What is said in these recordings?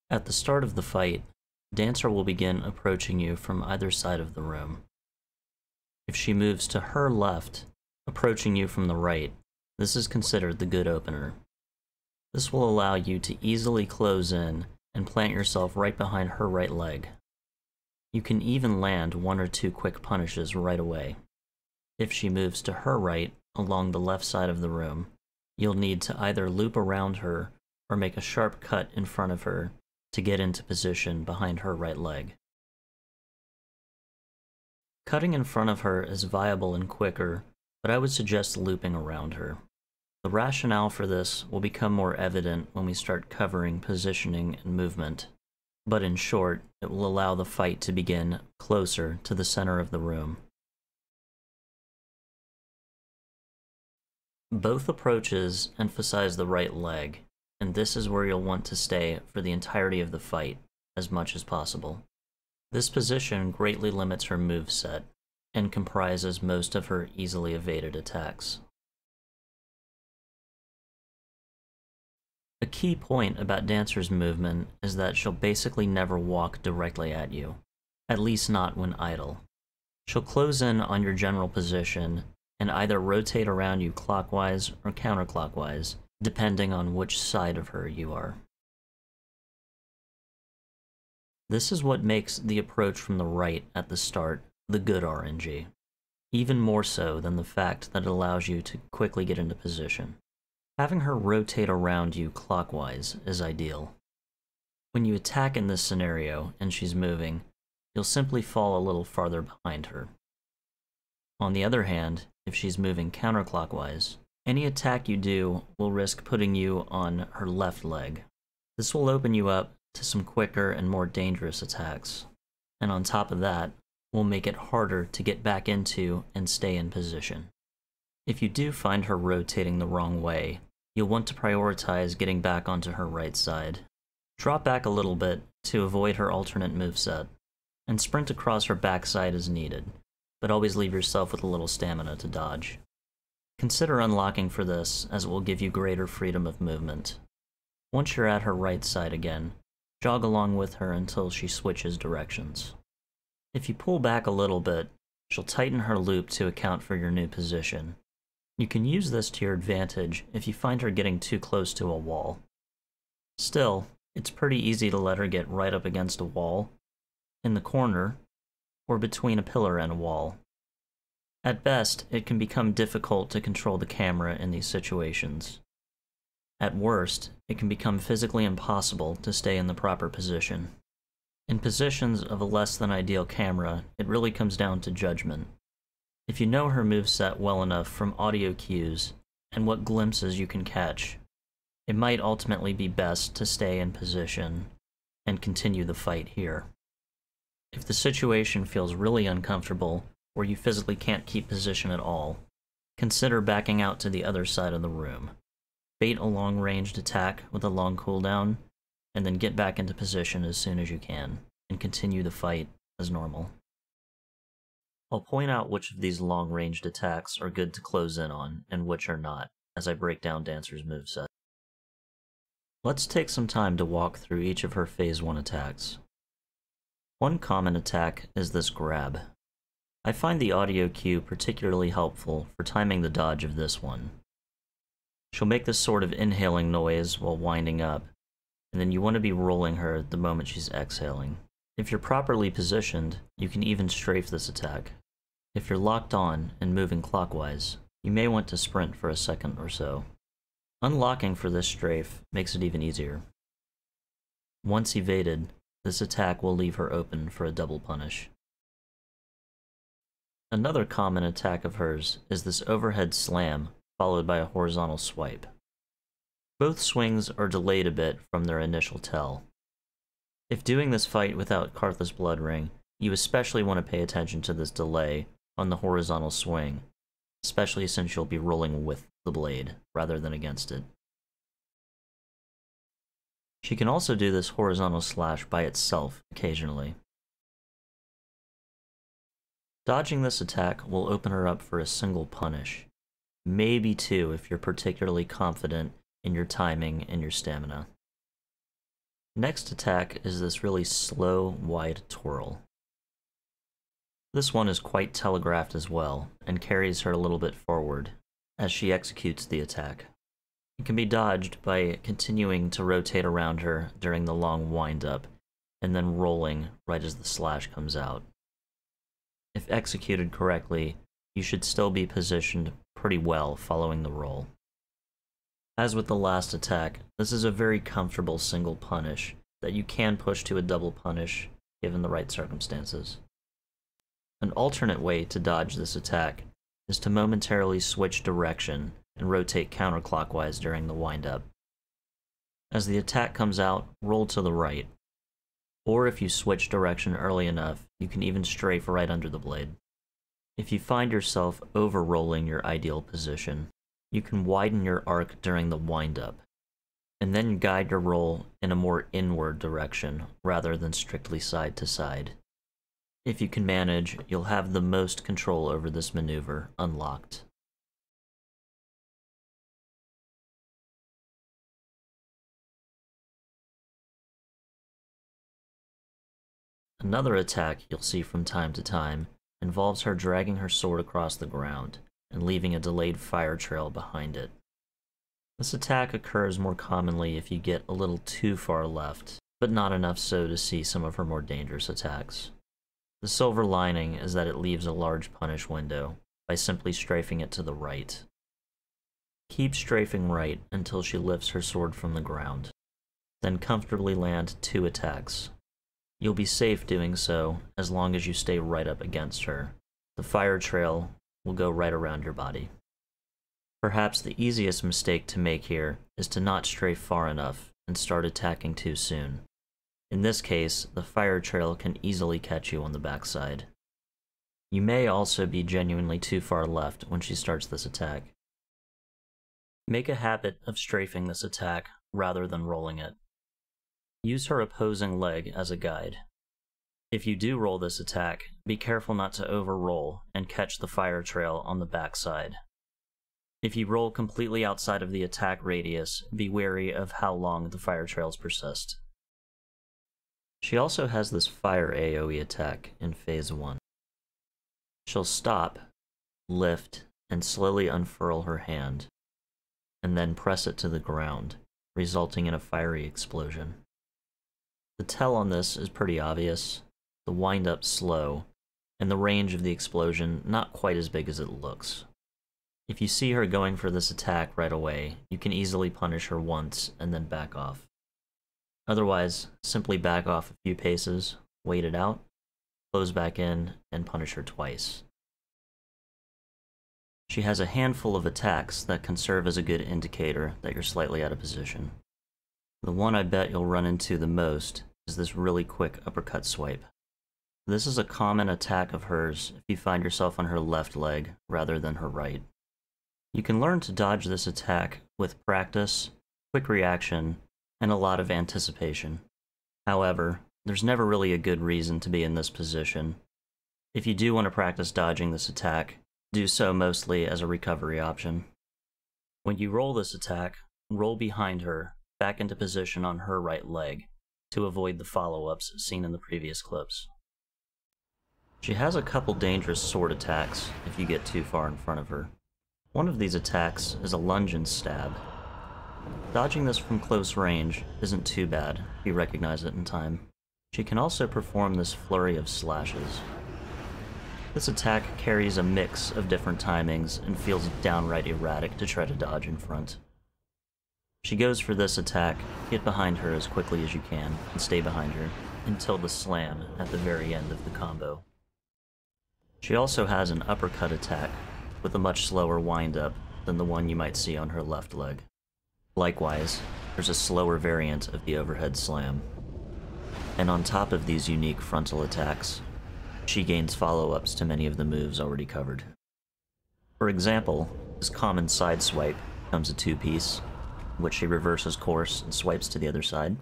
At the start of the fight, Dancer will begin approaching you from either side of the room. If she moves to her left, approaching you from the right, this is considered the good opener. This will allow you to easily close in and plant yourself right behind her right leg. You can even land 1 or 2 quick punishes right away. If she moves to her right, along the left side of the room, you'll need to either loop around her or make a sharp cut in front of her to get into position behind her right leg. Cutting in front of her is viable and quicker, but I would suggest looping around her. The rationale for this will become more evident when we start covering positioning and movement, but in short, it will allow the fight to begin closer to the center of the room. Both approaches emphasize the right leg, and this is where you'll want to stay for the entirety of the fight, as much as possible. This position greatly limits her moveset, and comprises most of her easily evaded attacks. A key point about Dancer's movement is that she'll basically never walk directly at you, at least not when idle. She'll close in on your general position and either rotate around you clockwise or counterclockwise, depending on which side of her you are. This is what makes the approach from the right at the start the good RNG, even more so than the fact that it allows you to quickly get into position. Having her rotate around you clockwise is ideal. When you attack in this scenario and she's moving, you'll simply fall a little farther behind her. On the other hand, if she's moving counterclockwise, any attack you do will risk putting you on her left leg. This will open you up to some quicker and more dangerous attacks, and on top of that, will make it harder to get back into and stay in position. If you do find her rotating the wrong way, you'll want to prioritize getting back onto her right side. Drop back a little bit to avoid her alternate moveset, and sprint across her backside as needed, but always leave yourself with a little stamina to dodge. Consider unlocking for this, as it will give you greater freedom of movement. Once you're at her right side again, jog along with her until she switches directions. If you pull back a little bit, she'll tighten her loop to account for your new position. You can use this to your advantage if you find her getting too close to a wall. Still, it's pretty easy to let her get right up against a wall, in the corner, or between a pillar and a wall. At best, it can become difficult to control the camera in these situations. At worst, it can become physically impossible to stay in the proper position. In positions of a less than ideal camera, it really comes down to judgment. If you know her moveset well enough from audio cues and what glimpses you can catch, it might ultimately be best to stay in position and continue the fight here. If the situation feels really uncomfortable, or you physically can't keep position at all, consider backing out to the other side of the room. Bait a long-ranged attack with a long cooldown, and then get back into position as soon as you can, and continue the fight as normal. I'll point out which of these long-ranged attacks are good to close in on, and which are not, as I break down Dancer's moveset. Let's take some time to walk through each of her Phase 1 attacks. One common attack is this grab. I find the audio cue particularly helpful for timing the dodge of this one. She'll make this sort of inhaling noise while winding up, and then you want to be rolling her the moment she's exhaling. If you're properly positioned, you can even strafe this attack. If you're locked on and moving clockwise, you may want to sprint for a second or so. Unlocking for this strafe makes it even easier. Once evaded, this attack will leave her open for a double punish. Another common attack of hers is this overhead slam, followed by a horizontal swipe. Both swings are delayed a bit from their initial tell. If doing this fight without Karthus Blood Ring, you especially want to pay attention to this delay on the horizontal swing, especially since you'll be rolling with the blade, rather than against it. She can also do this horizontal slash by itself occasionally. Dodging this attack will open her up for a single punish, maybe two if you're particularly confident in your timing and your stamina. Next attack is this really slow, wide twirl. This one is quite telegraphed as well, and carries her a little bit forward as she executes the attack. It can be dodged by continuing to rotate around her during the long wind-up, and then rolling right as the slash comes out. If executed correctly, you should still be positioned pretty well following the roll. As with the last attack, this is a very comfortable single punish that you can push to a double punish given the right circumstances. An alternate way to dodge this attack is to momentarily switch direction and rotate counterclockwise during the wind-up. As the attack comes out, roll to the right. Or if you switch direction early enough, you can even strafe right under the blade. If you find yourself over-rolling your ideal position, you can widen your arc during the wind-up, and then guide your roll in a more inward direction rather than strictly side to side. If you can manage, you'll have the most control over this maneuver unlocked. Another attack you'll see from time to time involves her dragging her sword across the ground and leaving a delayed fire trail behind it. This attack occurs more commonly if you get a little too far left, but not enough so to see some of her more dangerous attacks. The silver lining is that it leaves a large punish window by simply strafing it to the right. Keep strafing right until she lifts her sword from the ground, then comfortably land 2 attacks. You'll be safe doing so as long as you stay right up against her. The fire trail will go right around your body. Perhaps the easiest mistake to make here is to not strafe far enough and start attacking too soon. In this case, the fire trail can easily catch you on the backside. You may also be genuinely too far left when she starts this attack. Make a habit of strafing this attack rather than rolling it. Use her opposing leg as a guide. If you do roll this attack, be careful not to over-roll and catch the fire trail on the backside. If you roll completely outside of the attack radius, be wary of how long the fire trails persist. She also has this fire AoE attack in Phase 1. She'll stop, lift, and slowly unfurl her hand, and then press it to the ground, resulting in a fiery explosion. The tell on this is pretty obvious, the wind-up slow, and the range of the explosion not quite as big as it looks. If you see her going for this attack right away, you can easily punish her once and then back off. Otherwise, simply back off a few paces, wait it out, close back in, and punish her twice. She has a handful of attacks that can serve as a good indicator that you're slightly out of position. The one I bet you'll run into the most is this really quick uppercut swipe. This is a common attack of hers if you find yourself on her left leg rather than her right. You can learn to dodge this attack with practice, quick reaction, and a lot of anticipation. However, there's never really a good reason to be in this position. If you do want to practice dodging this attack, do so mostly as a recovery option. When you roll this attack, roll behind her, back into position on her right leg, to avoid the follow-ups seen in the previous clips. She has a couple dangerous sword attacks if you get too far in front of her. One of these attacks is a lunge and stab. Dodging this from close range isn't too bad if you recognize it in time. She can also perform this flurry of slashes. This attack carries a mix of different timings and feels downright erratic to try to dodge in front. She goes for this attack, get behind her as quickly as you can, and stay behind her until the slam at the very end of the combo. She also has an uppercut attack with a much slower wind-up than the one you might see on her left leg. Likewise, there's a slower variant of the overhead slam. And on top of these unique frontal attacks, she gains follow-ups to many of the moves already covered. For example, this common side swipe becomes a two-piece, in which she reverses course and swipes to the other side.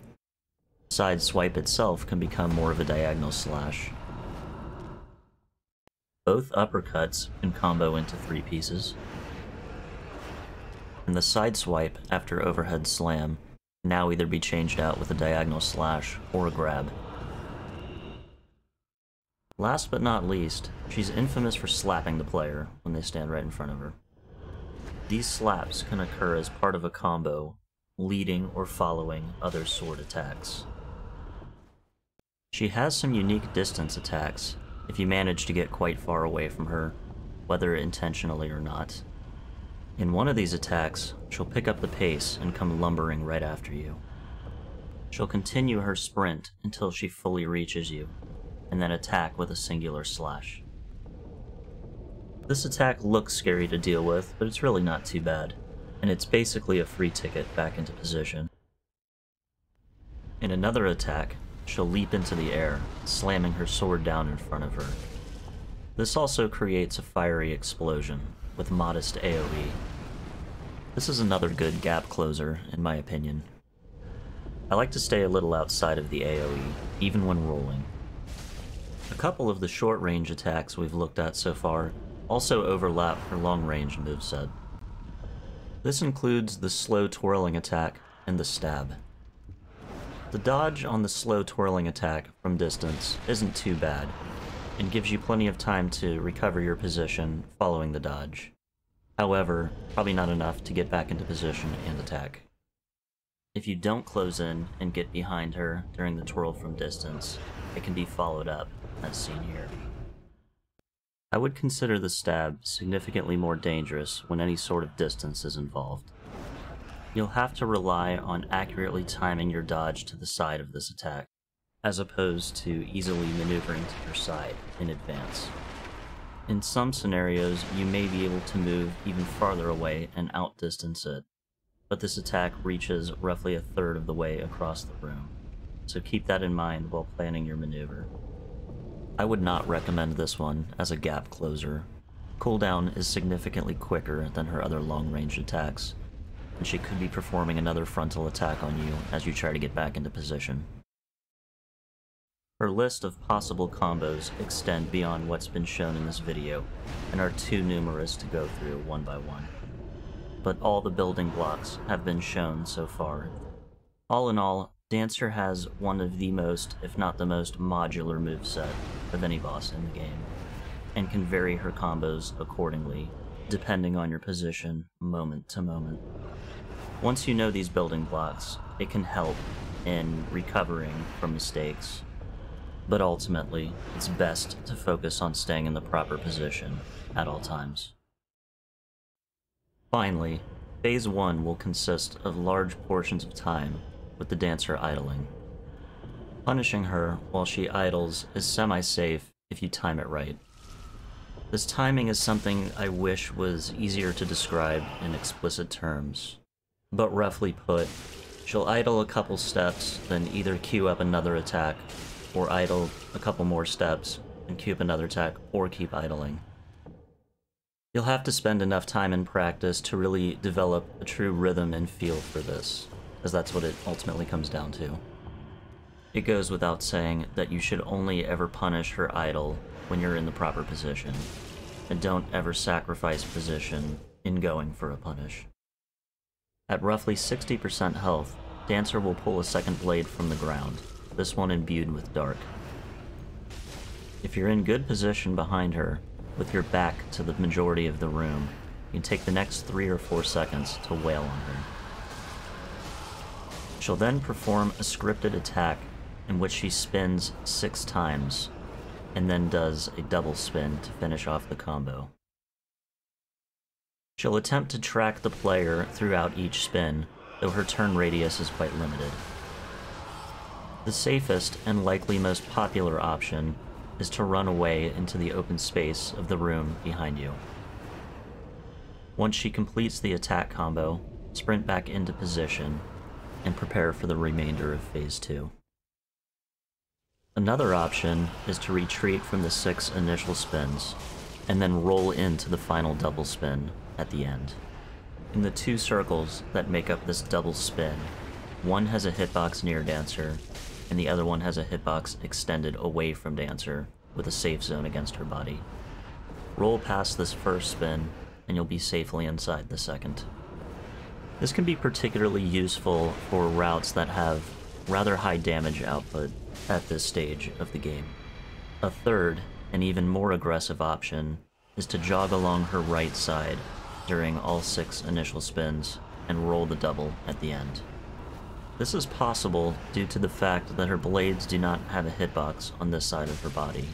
Side swipe itself can become more of a diagonal slash. Both uppercuts can combo into three pieces. And the side swipe after overhead slam now either be changed out with a diagonal slash or a grab. Last but not least, she's infamous for slapping the player when they stand right in front of her. These slaps can occur as part of a combo, leading or following other sword attacks. She has some unique distance attacks if you manage to get quite far away from her, whether intentionally or not. In one of these attacks, she'll pick up the pace and come lumbering right after you. She'll continue her sprint until she fully reaches you, and then attack with a singular slash. This attack looks scary to deal with, but it's really not too bad, and it's basically a free ticket back into position. In another attack, she'll leap into the air, slamming her sword down in front of her. This also creates a fiery explosion, with modest AoE. This is another good gap closer, in my opinion. I like to stay a little outside of the AoE, even when rolling. A couple of the short-range attacks we've looked at so far also overlap her long-range moveset. This includes the slow twirling attack and the stab. The dodge on the slow twirling attack from distance isn't too bad, and gives you plenty of time to recover your position following the dodge. However, probably not enough to get back into position and attack. If you don't close in and get behind her during the twirl from distance, it can be followed up, as seen here. I would consider the stab significantly more dangerous when any sort of distance is involved. You'll have to rely on accurately timing your dodge to the side of this attack, as opposed to easily maneuvering to your side in advance. In some scenarios, you may be able to move even farther away and outdistance it, but this attack reaches roughly a third of the way across the room, so keep that in mind while planning your maneuver. I would not recommend this one as a gap closer. Cooldown is significantly quicker than her other long-range attacks, and she could be performing another frontal attack on you as you try to get back into position. Her list of possible combos extend beyond what's been shown in this video, and are too numerous to go through one by one. But all the building blocks have been shown so far. All in all, Dancer has one of the most, if not the most, modular moveset of any boss in the game, and can vary her combos accordingly, depending on your position, moment to moment. Once you know these building blocks, it can help in recovering from mistakes, but ultimately, it's best to focus on staying in the proper position at all times. Finally, Phase 1 will consist of large portions of time with the Dancer idling. Punishing her while she idles is semi-safe if you time it right. This timing is something I wish was easier to describe in explicit terms, but roughly put, she'll idle a couple steps, then either queue up another attack, or idle a couple more steps and queue up another attack, or keep idling. You'll have to spend enough time in practice to really develop a true rhythm and feel for this, as that's what it ultimately comes down to. It goes without saying that you should only ever punish her idle when you're in the proper position, and don't ever sacrifice position in going for a punish. At roughly 60% health, Dancer will pull a second blade from the ground, this one imbued with dark. If you're in good position behind her, with your back to the majority of the room, you can take the next 3 or 4 seconds to wail on her. She'll then perform a scripted attack in which she spins 6 times, and then does a double spin to finish off the combo. She'll attempt to track the player throughout each spin, though her turn radius is quite limited. The safest and likely most popular option is to run away into the open space of the room behind you. Once she completes the attack combo, sprint back into position, and prepare for the remainder of Phase 2. Another option is to retreat from the 6 initial spins, and then roll into the final double spin at the end. In the 2 circles that make up this double spin, one has a hitbox near Dancer, and the other one has a hitbox extended away from Dancer, with a safe zone against her body. Roll past this first spin, and you'll be safely inside the second. This can be particularly useful for routes that have rather high damage output at this stage of the game. A third, and even more aggressive option, is to jog along her right side during all 6 initial spins and roll the double at the end. This is possible due to the fact that her blades do not have a hitbox on this side of her body,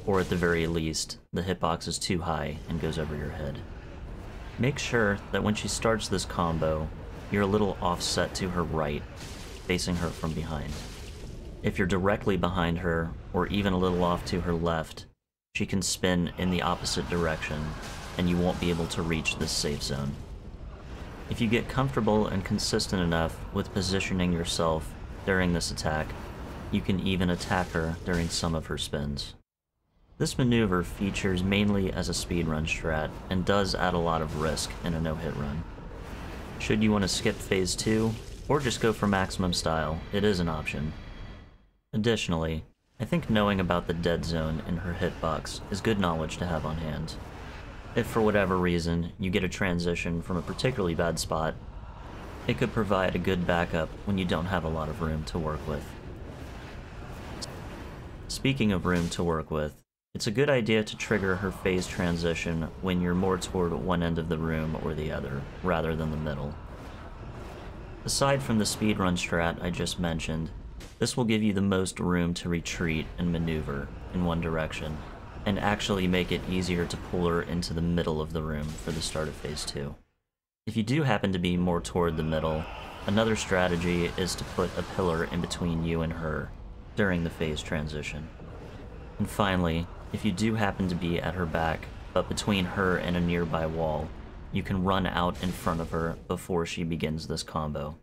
or at the very least, the hitbox is too high and goes over your head. Make sure that when she starts this combo, you're a little offset to her right, facing her from behind. If you're directly behind her, or even a little off to her left, she can spin in the opposite direction, and you won't be able to reach this safe zone. If you get comfortable and consistent enough with positioning yourself during this attack, you can even attack her during some of her spins. This maneuver features mainly as a speedrun strat, and does add a lot of risk in a no-hit run. Should you want to skip Phase 2, or just go for maximum style, it is an option. Additionally, I think knowing about the dead zone in her hitbox is good knowledge to have on hand. If for whatever reason you get a transition from a particularly bad spot, it could provide a good backup when you don't have a lot of room to work with. Speaking of room to work with, it's a good idea to trigger her phase transition when you're more toward one end of the room or the other, rather than the middle. Aside from the speedrun strat I just mentioned, this will give you the most room to retreat and maneuver in one direction, and actually make it easier to pull her into the middle of the room for the start of Phase 2. If you do happen to be more toward the middle, another strategy is to put a pillar in between you and her during the phase transition. And finally, if you do happen to be at her back, but between her and a nearby wall, you can run out in front of her before she begins this combo.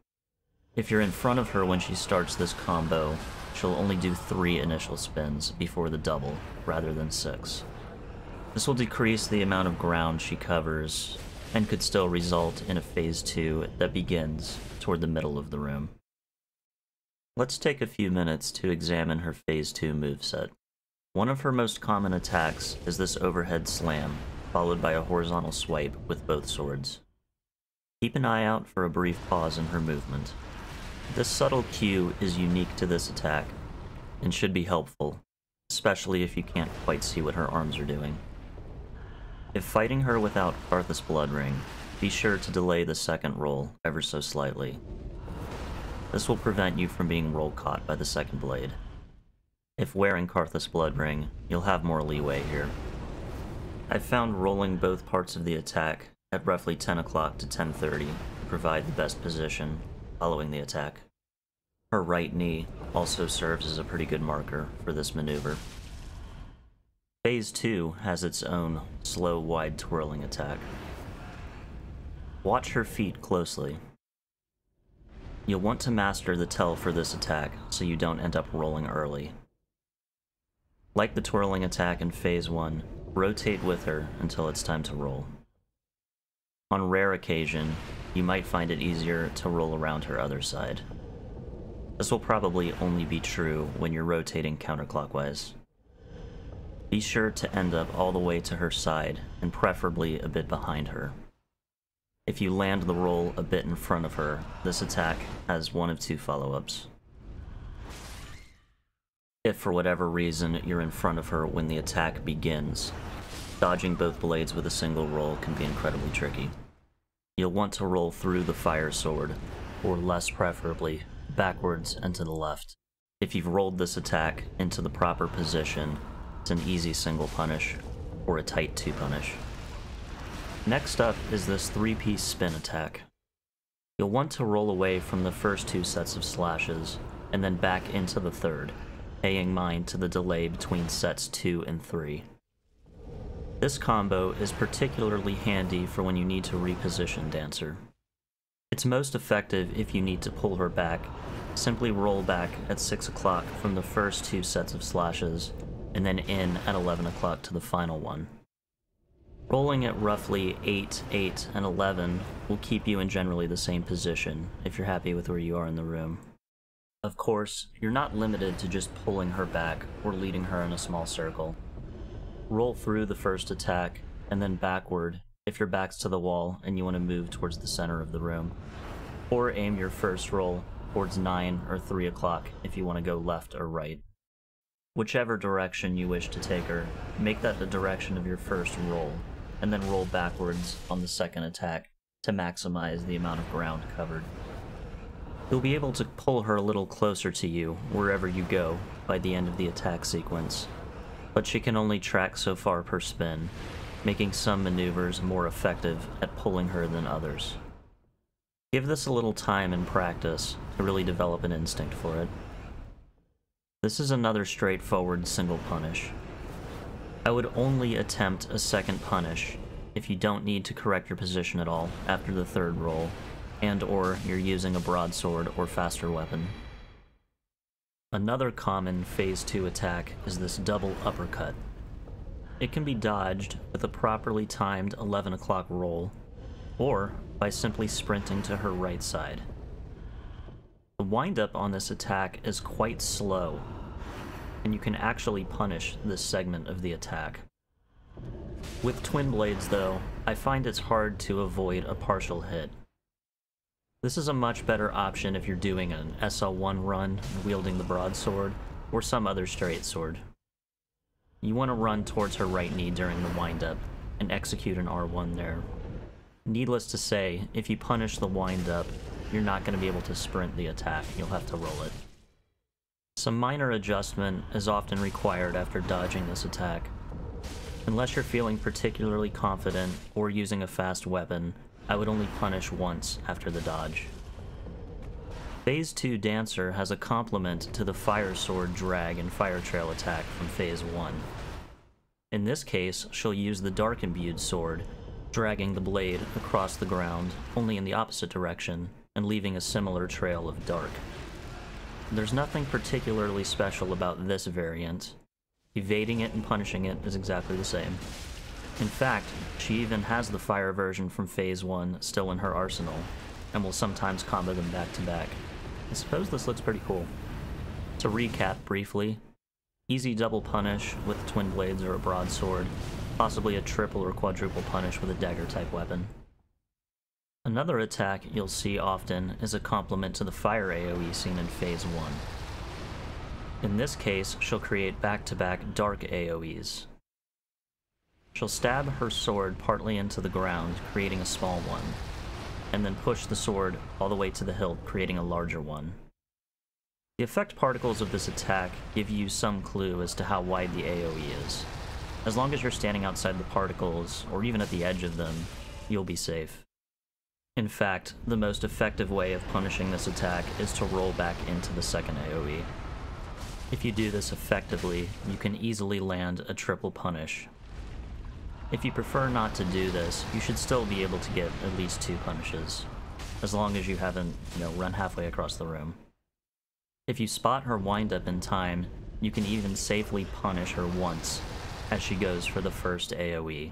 If you're in front of her when she starts this combo, she'll only do 3 initial spins before the double, rather than 6. This will decrease the amount of ground she covers, and could still result in a Phase 2 that begins toward the middle of the room. Let's take a few minutes to examine her Phase 2 moveset. One of her most common attacks is this overhead slam, followed by a horizontal swipe with both swords. Keep an eye out for a brief pause in her movement. This subtle cue is unique to this attack, and should be helpful, especially if you can't quite see what her arms are doing. If fighting her without Karthus Bloodring, be sure to delay the second roll ever so slightly. This will prevent you from being roll caught by the second blade. If wearing Karthus Bloodring, you'll have more leeway here. I've found rolling both parts of the attack at roughly 10 o'clock to 10:30 to provide the best position following the attack. Her right knee also serves as a pretty good marker for this maneuver. Phase 2 has its own slow, wide twirling attack. Watch her feet closely. You'll want to master the tell for this attack so you don't end up rolling early. Like the twirling attack in Phase 1, rotate with her until it's time to roll. On rare occasion, you might find it easier to roll around her other side. This will probably only be true when you're rotating counterclockwise. Be sure to end up all the way to her side, and preferably a bit behind her. If you land the roll a bit in front of her, this attack has one of 2 follow-ups. If for whatever reason you're in front of her when the attack begins, dodging both blades with a single roll can be incredibly tricky. You'll want to roll through the fire sword, or less preferably, backwards and to the left. If you've rolled this attack into the proper position, it's an easy single punish, or a tight 2 punish. Next up is this 3-piece spin attack. You'll want to roll away from the first 2 sets of slashes, and then back into the third, paying mind to the delay between sets 2 and 3. This combo is particularly handy for when you need to reposition Dancer. It's most effective if you need to pull her back. Simply roll back at 6 o'clock from the first 2 sets of slashes, and then in at 11 o'clock to the final one. Rolling at roughly 8, 8, and 11 will keep you in generally the same position if you're happy with where you are in the room. Of course, you're not limited to just pulling her back or leading her in a small circle. Roll through the first attack, and then backward if your back's to the wall and you want to move towards the center of the room, or aim your first roll towards 9 or 3 o'clock if you want to go left or right. Whichever direction you wish to take her, make that the direction of your first roll, and then roll backwards on the second attack to maximize the amount of ground covered. You'll be able to pull her a little closer to you wherever you go by the end of the attack sequence, but she can only track so far per spin, making some maneuvers more effective at pulling her than others. Give this a little time and practice to really develop an instinct for it. This is another straightforward single punish. I would only attempt a second punish if you don't need to correct your position at all after the third roll, and/or you're using a broadsword or faster weapon. Another common Phase 2 attack is this double uppercut. It can be dodged with a properly timed 11 o'clock roll, or by simply sprinting to her right side. The windup on this attack is quite slow, and you can actually punish this segment of the attack. With twin blades, though, I find it's hard to avoid a partial hit. This is a much better option if you're doing an SL1 run wielding the broadsword, or some other straight sword. You want to run towards her right knee during the windup, and execute an R1 there. Needless to say, if you punish the windup, you're not going to be able to sprint the attack, you'll have to roll it. Some minor adjustment is often required after dodging this attack. Unless you're feeling particularly confident or using a fast weapon, I would only punish once after the dodge. Phase 2 Dancer has a complement to the Fire Sword drag and Fire Trail attack from Phase 1. In this case, she'll use the Dark Imbued sword, dragging the blade across the ground, only in the opposite direction, and leaving a similar trail of dark. There's nothing particularly special about this variant. Evading it and punishing it is exactly the same. In fact, she even has the fire version from Phase 1 still in her arsenal, and will sometimes combo them back to back. I suppose this looks pretty cool. To recap briefly, easy double punish with twin blades or a broadsword, possibly a triple or quadruple punish with a dagger type weapon. Another attack you'll see often is a complement to the fire AoE seen in Phase 1. In this case, she'll create back-to-back dark AoEs. She'll stab her sword partly into the ground, creating a small one, and then push the sword all the way to the hilt, creating a larger one. The effect particles of this attack give you some clue as to how wide the AoE is. As long as you're standing outside the particles, or even at the edge of them, you'll be safe. In fact, the most effective way of punishing this attack is to roll back into the second AoE. If you do this effectively, you can easily land a triple punish. If you prefer not to do this, you should still be able to get at least 2 punishes, as long as you haven't, run halfway across the room. If you spot her windup in time, you can even safely punish her once, as she goes for the first AoE,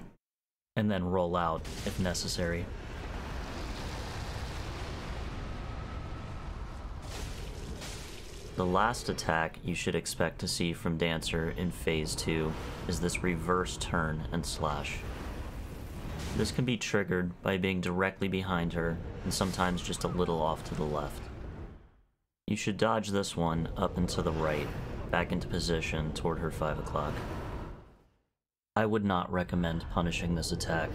and then roll out if necessary. The last attack you should expect to see from Dancer in Phase 2 is this reverse turn and slash. This can be triggered by being directly behind her and sometimes just a little off to the left. You should dodge this one up and to the right, back into position toward her 5 o'clock. I would not recommend punishing this attack.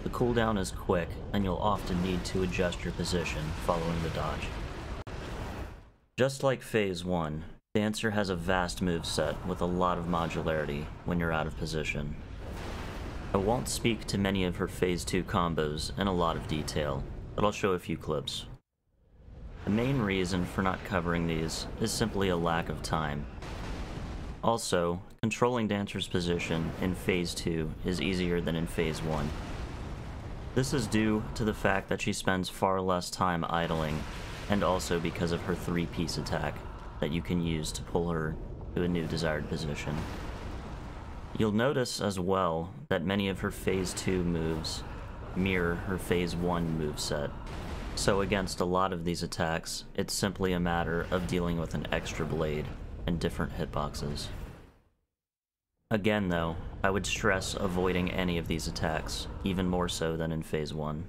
The cooldown is quick, and you'll often need to adjust your position following the dodge. Just like Phase 1, Dancer has a vast moveset with a lot of modularity when you're out of position. I won't speak to many of her Phase 2 combos in a lot of detail, but I'll show a few clips. The main reason for not covering these is simply a lack of time. Also, controlling Dancer's position in Phase 2 is easier than in Phase 1. This is due to the fact that she spends far less time idling, and also because of her 3-piece attack that you can use to pull her to a new desired position. You'll notice as well that many of her Phase 2 moves mirror her Phase 1 moveset, so against a lot of these attacks, it's simply a matter of dealing with an extra blade and different hitboxes. Again though, I would stress avoiding any of these attacks, even more so than in Phase 1.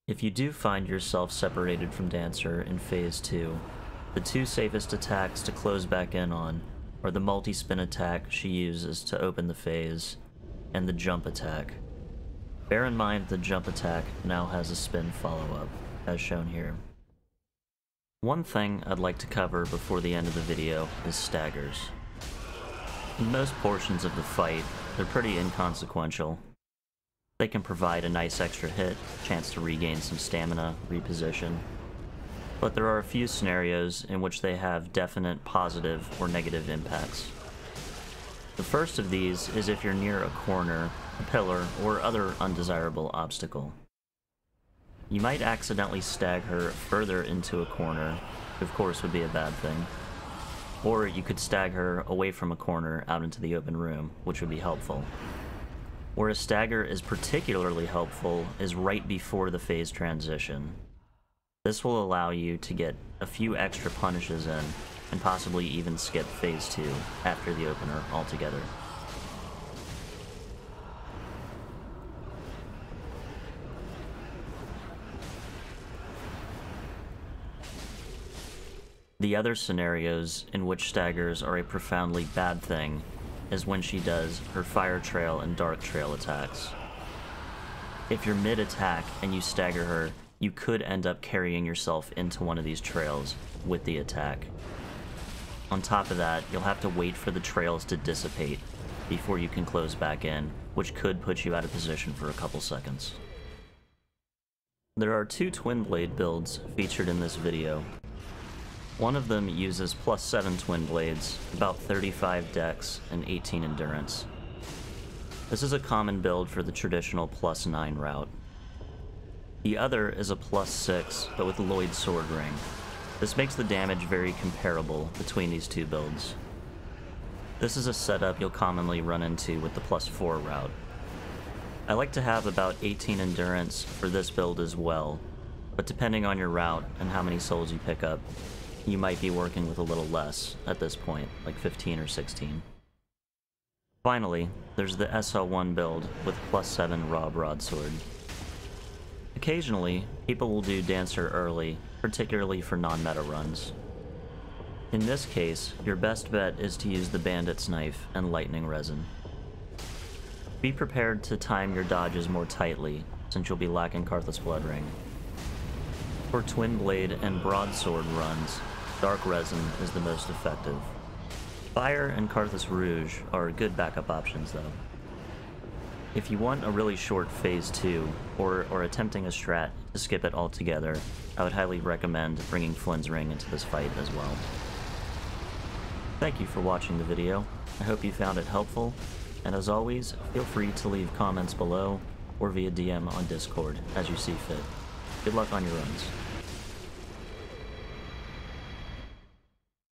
If you do find yourself separated from Dancer in Phase 2, the two safest attacks to close back in on are the multi-spin attack she uses to open the phase, and the jump attack. Bear in mind the jump attack now has a spin follow-up, as shown here. One thing I'd like to cover before the end of the video is staggers. In most portions of the fight, they're pretty inconsequential. They can provide a nice extra hit, chance to regain some stamina, reposition. But there are a few scenarios in which they have definite positive or negative impacts. The first of these is if you're near a corner, a pillar, or other undesirable obstacle. You might accidentally stag her further into a corner, which of course would be a bad thing. Or you could stag her away from a corner out into the open room, which would be helpful. Where a stagger is particularly helpful is right before the phase transition. This will allow you to get a few extra punishes in, and possibly even skip Phase 2 after the opener altogether. The other scenarios in which staggers are a profoundly bad thing is when she does her Fire Trail and Dark Trail attacks. If you're mid-attack and you stagger her, you could end up carrying yourself into one of these trails with the attack. On top of that, you'll have to wait for the trails to dissipate before you can close back in, which could put you out of position for a couple seconds. There are two twin blade builds featured in this video. One of them uses +7 twin blades, about 35 dex, and 18 endurance. This is a common build for the traditional +9 route. The other is a +6, but with Lloyd Sword Ring. This makes the damage very comparable between these two builds. This is a setup you'll commonly run into with the +4 route. I like to have about 18 endurance for this build as well, but depending on your route and how many souls you pick up, you might be working with a little less at this point, like 15 or 16. Finally, there's the SL1 build with +7 raw broadsword. Occasionally, people will do Dancer early, particularly for non-meta runs. In this case, your best bet is to use the Bandit's Knife and Lightning Resin. Be prepared to time your dodges more tightly, since you'll be lacking Karthus Blood Ring. For Twin Blade and Broadsword runs, Dark Resin is the most effective. Fire and Karthus Rouge are good backup options though. If you want a really short Phase 2, or attempting a strat to skip it altogether, I would highly recommend bringing Flynn's Ring into this fight as well. Thank you for watching the video. I hope you found it helpful, and as always, feel free to leave comments below or via DM on Discord as you see fit. Good luck on your runs.